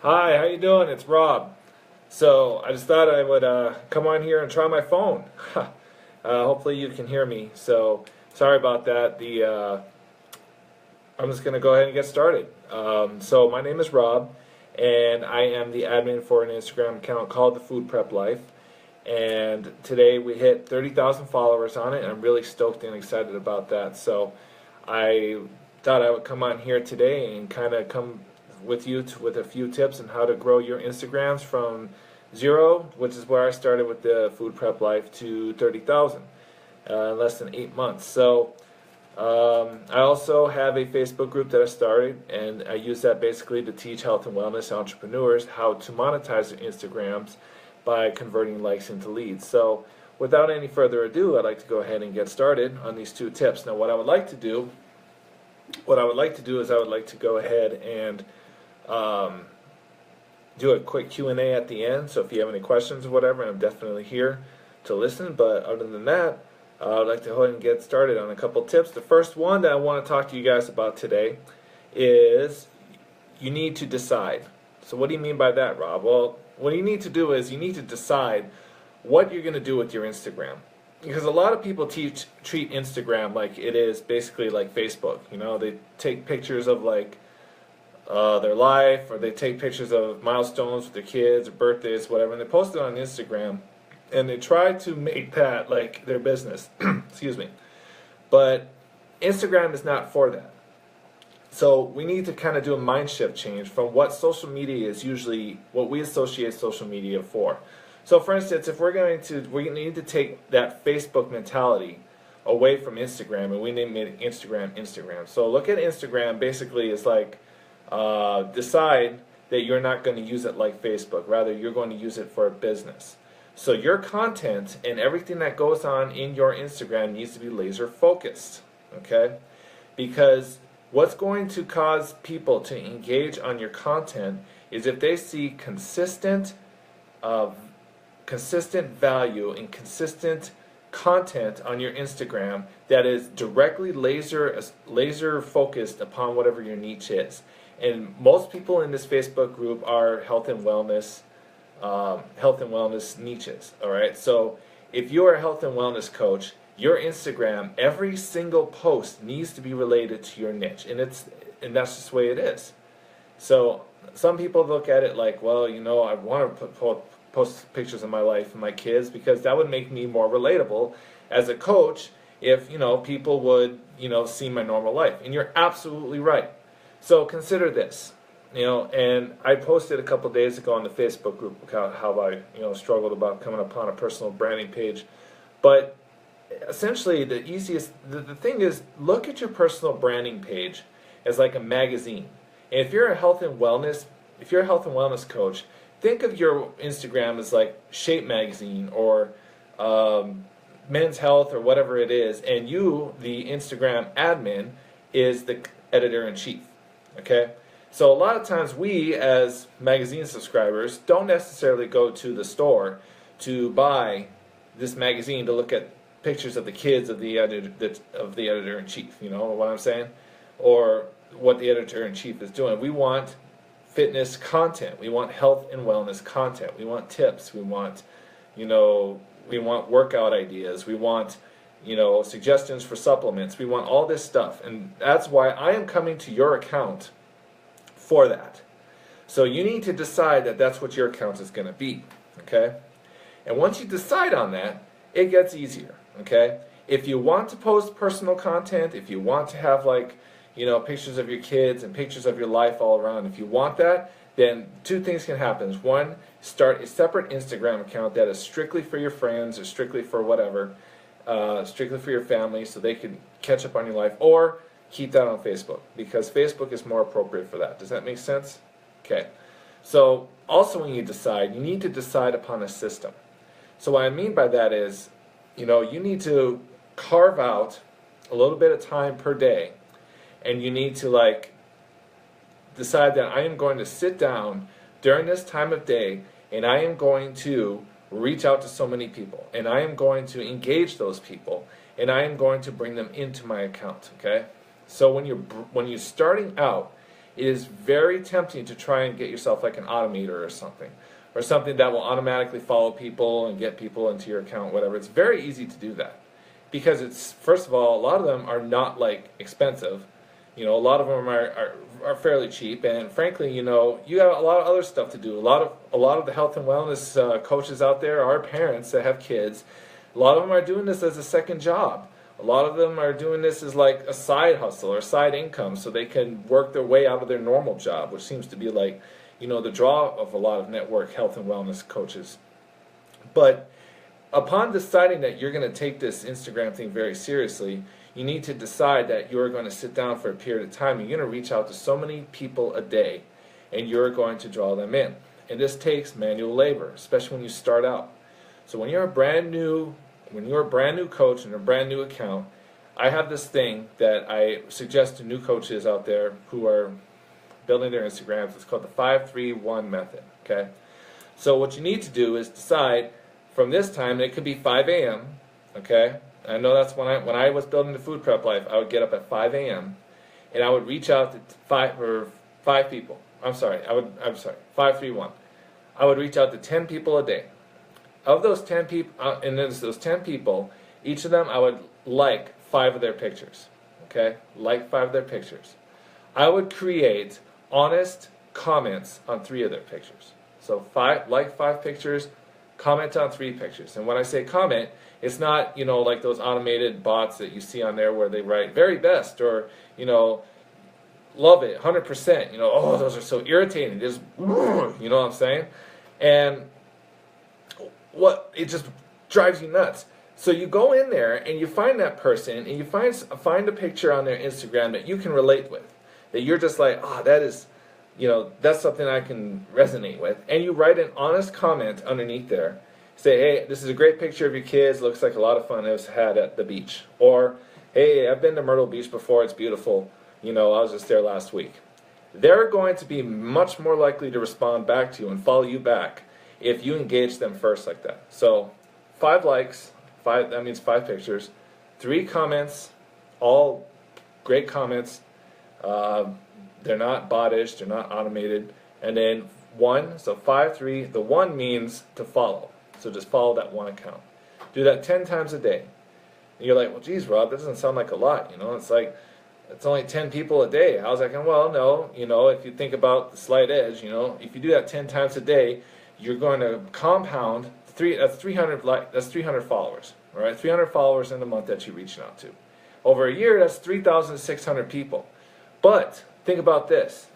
Hi, how you doing? It's Rob. So I just thought I would come on here and try my phone. Hopefully you can hear me. So sorry about that. I'm just gonna go ahead and get started. So my name is Rob, and I am the admin for an Instagram account called The Food Prep Life. And today we hit 30,000 followers on it, and I'm really stoked and excited about that. So I thought I would come on here today and kind of come with you with a few tips on how to grow your Instagrams from zero, which is where I started with the Food Prep Life, to 30,000 in less than 8 months. So I also have a Facebook group that I started, and I use that basically to teach health and wellness entrepreneurs how to monetize their Instagrams by converting likes into leads. So without any further ado, I'd like to go ahead and get started on these two tips. Now, what I would like to do is I would like to go ahead and do a quick Q&A at the end. So if you have any questions or whatever, I'm definitely here to listen. But other than that, I'd like to go ahead and get started on a couple tips. The first one that I want to talk to you guys about today is you need to decide. So what do you mean by that, Rob? Well, what you need to do is you need to decide what you're going to do with your Instagram. Because a lot of people treat Instagram like it is basically like Facebook. You know, they take pictures of like their life, or they take pictures of milestones with their kids or birthdays, whatever, and they post it on Instagram, and they try to make that like their business. Excuse me. But Instagram is not for that. So we need to kind of do a mind shift change from what social media is usually, what we associate social media for. So for instance, if we need to take that Facebook mentality away from Instagram, and we name it Instagram. So look at Instagram basically as like, decide that you're not going to use it like Facebook. Rather, you're going to use it for a business. So your content and everything that goes on in your Instagram needs to be laser focused, okay? Because what's going to cause people to engage on your content is if they see consistent value and consistent content on your Instagram that is directly laser focused upon whatever your niche is. And most people in this Facebook group are health and wellness niches. All right. So if you're a health and wellness coach, your Instagram, every single post needs to be related to your niche, and that's just the way it is. So some people look at it like, well, you know, I want to post pictures of my life and my kids because that would make me more relatable as a coach if, you know, people would, you know, see my normal life. And you're absolutely right. So consider this, you know, and I posted a couple days ago on the Facebook group how I, you know, struggled about coming upon a personal branding page. But essentially the thing is, look at your personal branding page as like a magazine. And if you're a health and wellness coach, think of your Instagram as like Shape Magazine or Men's Health or whatever it is, and you, the Instagram admin, is the editor-in-chief. Okay? So a lot of times we, as magazine subscribers, don't necessarily go to the store to buy this magazine to look at pictures of the kids of the editor-in-chief. You know what I'm saying? Or what the editor-in-chief is doing. We want fitness content. We want health and wellness content. We want tips. We want, you know, workout ideas. We want, you know, suggestions for supplements. We want all this stuff. And that's why I am coming to your account for that. So you need to decide that that's what your account is going to be, okay? And once you decide on that, it gets easier, okay? If you want to post personal content, if you want to have like, you know, pictures of your kids and pictures of your life all around, if you want that, then two things can happen. One, start a separate Instagram account that is strictly for your friends or strictly for whatever, strictly for your family so they can catch up on your life, or keep that on Facebook because Facebook is more appropriate for that. Does that make sense? Okay. So also when you decide, you need to decide upon a system. So what I mean by that is, you know, you need to carve out a little bit of time per day, and you need to like decide that I am going to sit down during this time of day and I am going to reach out to so many people, and I am going to engage those people, and I am going to bring them into my account, okay? So when you're starting out, it is very tempting to try and get yourself like an automator or something that will automatically follow people and get people into your account, whatever. It's very easy to do that because it's, first of all, a lot of them are not like expensive. You know, a lot of them are fairly cheap, and frankly, you know, you got a lot of other stuff to do. A lot of the health and wellness coaches out there are parents that have kids. A lot of them are doing this as a second job. A lot of them are doing this as like a side hustle or side income, so they can work their way out of their normal job, which seems to be like, you know, the draw of a lot of network health and wellness coaches. But upon deciding that you're going to take this Instagram thing very seriously, you need to decide that you're going to sit down for a period of time. You're going to reach out to so many people a day, and you're going to draw them in. And this takes manual labor, especially when you start out. So when you're a brand new coach and a brand new account, I have this thing that I suggest to new coaches out there who are building their Instagrams. It's called the 5-3-1 method. Okay, so what you need to do is decide from this time, and it could be 5 a.m. Okay. I know that's when I was building the food prep life, I would get up at 5 a.m. and I would reach out to five people. 5-3-1. I would reach out to 10 people a day. Of those 10 people, and then those 10 people, each of them I would like 5 of their pictures. Okay, like 5 of their pictures. I would create honest comments on 3 of their pictures. So 5 pictures, comment on 3 pictures. And when I say comment, it's not, you know, like those automated bots that you see on there where they write very best or, you know, love it, 100%. You know, oh, those are so irritating. Just, you know what I'm saying? And it just drives you nuts. So you go in there and you find that person and you find a picture on their Instagram that you can relate with, that you're just like, that is, you know, that's something I can resonate with. And you write an honest comment underneath there. Say, hey, this is a great picture of your kids. Looks like a lot of fun it was had at the beach. Or, hey, I've been to Myrtle Beach before. It's beautiful. You know, I was just there last week. They're going to be much more likely to respond back to you and follow you back if you engage them first like that. So 5 likes, that means 5 pictures, 3 comments, all great comments. They're not bottish, they're not automated. And then 1, so 5-3, the 1 means to follow. So just follow that 1 account. Do that 10 times a day. And you're like, well, geez, Rob, that doesn't sound like a lot. You know, it's like, it's only 10 people a day. How's that going? Well, no, you know, if you think about the slight edge, you know, if you do that 10 times a day, you're going to compound that's 300 followers, all right? 300 followers in a month that you're reaching out to. Over a year, that's 3,600 people. But think about this.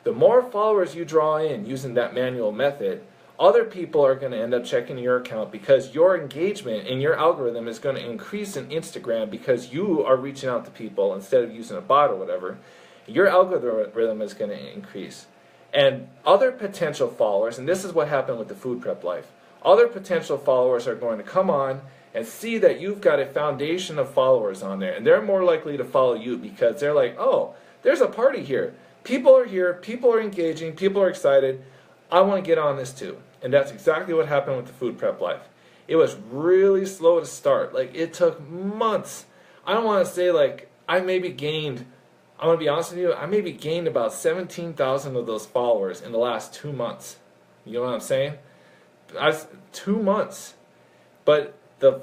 The more followers you draw in using that manual method, other people are going to end up checking your account because your engagement and your algorithm is going to increase in Instagram because you are reaching out to people instead of using a bot or whatever. Your algorithm is going to increase. And other potential followers, and this is what happened with the food prep life, other potential followers are going to come on and see that you've got a foundation of followers on there. And they're more likely to follow you because they're like, oh, there's a party here. People are here. People are engaging. People are excited. I want to get on this too. And that's exactly what happened with the food prep life. It was really slow to start. Like, it took months. I don't want to say like I maybe gained, I'm going to be honest with you, I maybe gained about 17,000 of those followers in the last 2 months. You know what I'm saying? 2 months. But maybe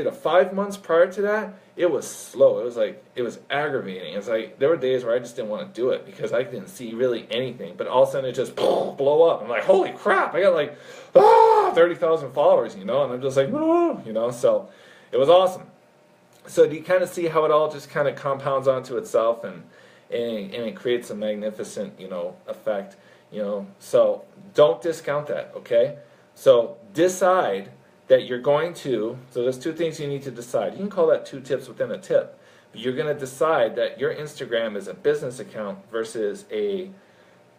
the 5 months prior to that, it was slow. It was aggravating. It's like there were days where I just didn't want to do it because I didn't see really anything. But all of a sudden it just blow up. I'm like, holy crap! I got like 30,000 followers, you know, and I'm just like, you know. So it was awesome. So do you kind of see how it all just kind of compounds onto itself and it creates a magnificent, you know, effect, you know. So don't discount that, okay? So decide that you're going to, so there's 2 things you need to decide. You can call that 2 tips within a tip. But you're going to decide that your Instagram is a business account versus a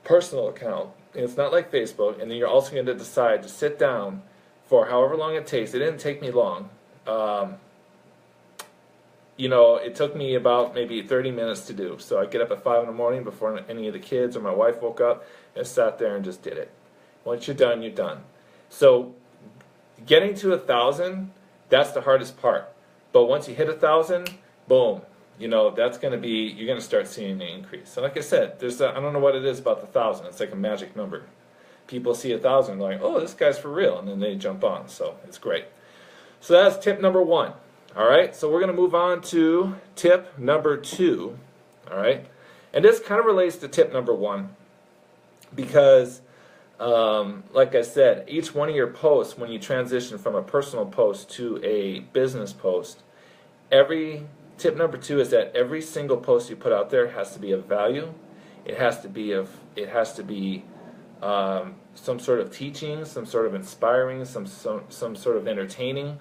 personal account. And it's not like Facebook. And then you're also going to decide to sit down for however long it takes. It didn't take me long. You know, it took me about maybe 30 minutes to do. So I get up at 5 in the morning before any of the kids or my wife woke up and sat there and just did it. Once you're done, you're done. So getting to 1,000, that's the hardest part. But once you hit 1,000, boom, that's going to be, you're going to start seeing an increase. So like I said, I don't know what it is about the 1,000. It's like a magic number. People see 1,000 like, oh, this guy's for real, and then they jump on. So it's great. So that's tip number 1. All right, so we're going to move on to tip number 2. All right, and this kind of relates to tip number 1 because, like I said, each one of your posts, when you transition from a personal post to a business post, tip number 2 is that every single post you put out there has to be of value. It has to be some sort of teaching, some sort of inspiring, some sort of entertaining,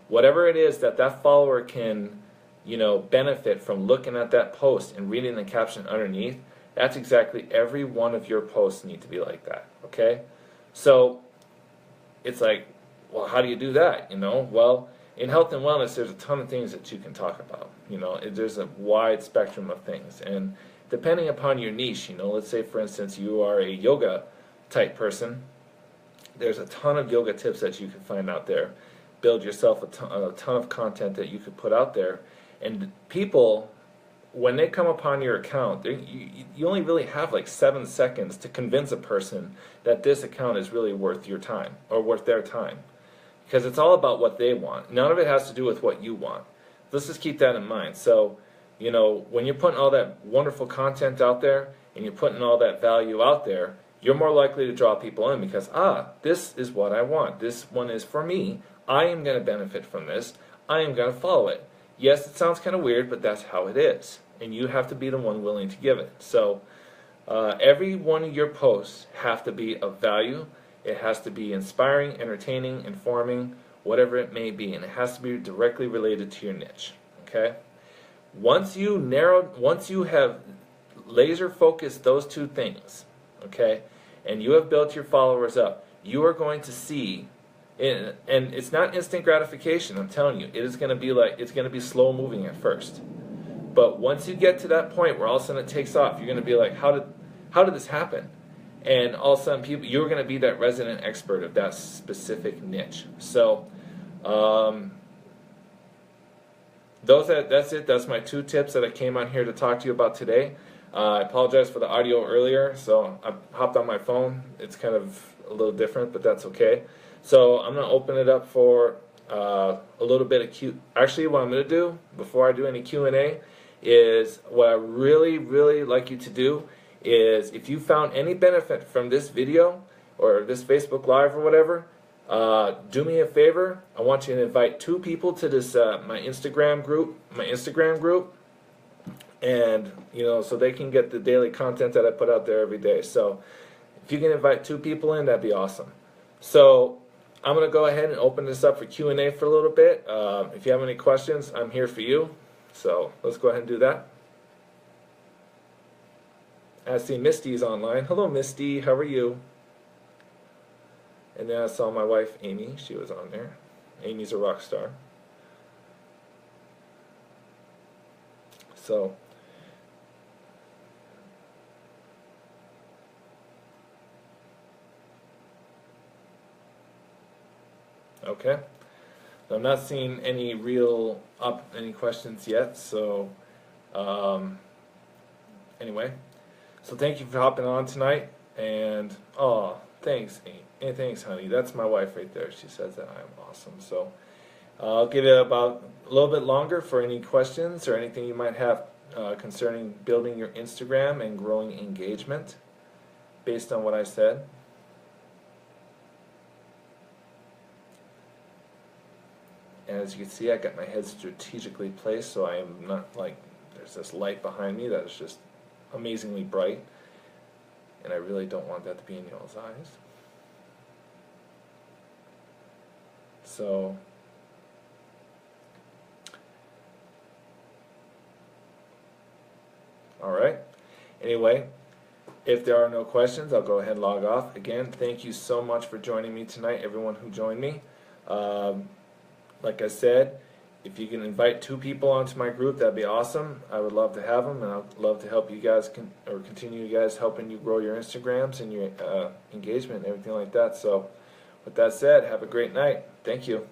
whatever it is that follower can, benefit from looking at that post and reading the caption underneath. That's exactly every one of your posts need to be like that. Okay, so it's like, well, how do you do that? Well, in health and wellness, there's a ton of things that you can talk about. There's a wide spectrum of things, and depending upon your niche, let's say for instance you are a yoga type person, there's a ton of yoga tips that you can find out there. Build yourself a ton of content that you could put out there, and people, when they come upon your account, you only really have like 7 seconds to convince a person that this account is really worth your time or worth their time, because it's all about what they want. None of it has to do with what you want. Let's just keep that in mind. So, when you're putting all that wonderful content out there and you're putting all that value out there, you're more likely to draw people in because, this is what I want. This one is for me. I am going to benefit from this. I am going to follow it. Yes, it sounds kind of weird, but that's how it is. And you have to be the one willing to give it. So every one of your posts have to be of value. It has to be inspiring, entertaining, informing, whatever it may be. And it has to be directly related to your niche. Okay? Once you have laser focused those 2 things, okay, and you have built your followers up, you are going to see, and it's not instant gratification, I'm telling you, it's going to be slow moving at first. But once you get to that point where all of a sudden it takes off, you're going to be like, how did this happen? And all of a sudden you're going to be that resident expert of that specific niche. So that's it. That's my 2 tips that I came on here to talk to you about today. I apologize for the audio earlier, so I hopped on my phone. It's kind of a little different, but that's okay. So I'm going to open it up for a little bit of Actually, what I'm going to do before I do any Q&A is what I really, really like you to do is, if you found any benefit from this video or this Facebook Live or whatever, do me a favor. I want you to invite 2 people to this my Instagram group, and so they can get the daily content that I put out there every day. So if you can invite 2 people in, that'd be awesome. So I'm going to go ahead and open this up for Q&A for a little bit. If you have any questions, I'm here for you. So let's go ahead and do that. I see Misty's online. Hello, Misty. How are you? And then I saw my wife, Amy. She was on there. Amy's a rock star. So, okay. I'm not seeing any any questions yet. So, anyway. So thank you for hopping on tonight. And, thanks, Amy. Hey, thanks, honey. That's my wife right there. She says that I am awesome. So I'll give it about a little bit longer for any questions or anything you might have concerning building your Instagram and growing engagement based on what I said. And as you can see, I got my head strategically placed, so I am not like, there's this light behind me that is just amazingly bright. And I really don't want that to be in y'all's eyes. So, alright. Anyway, if there are no questions, I'll go ahead and log off. Again, thank you so much for joining me tonight, everyone who joined me. Like I said, if you can invite 2 people onto my group, that'd be awesome. I would love to have them, and I'd love to help you guys, continue you guys helping you grow your Instagrams and your engagement and everything like that. So, with that said, have a great night. Thank you.